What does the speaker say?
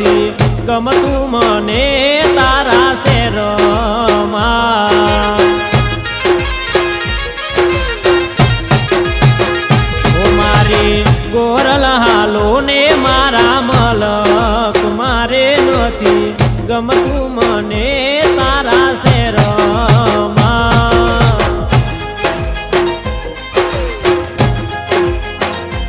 નથી ગમતું મને તારા શેરમાં ઓ મારી ગોરલ હાલો ને મારા મલક મારે નથી ગમતું મને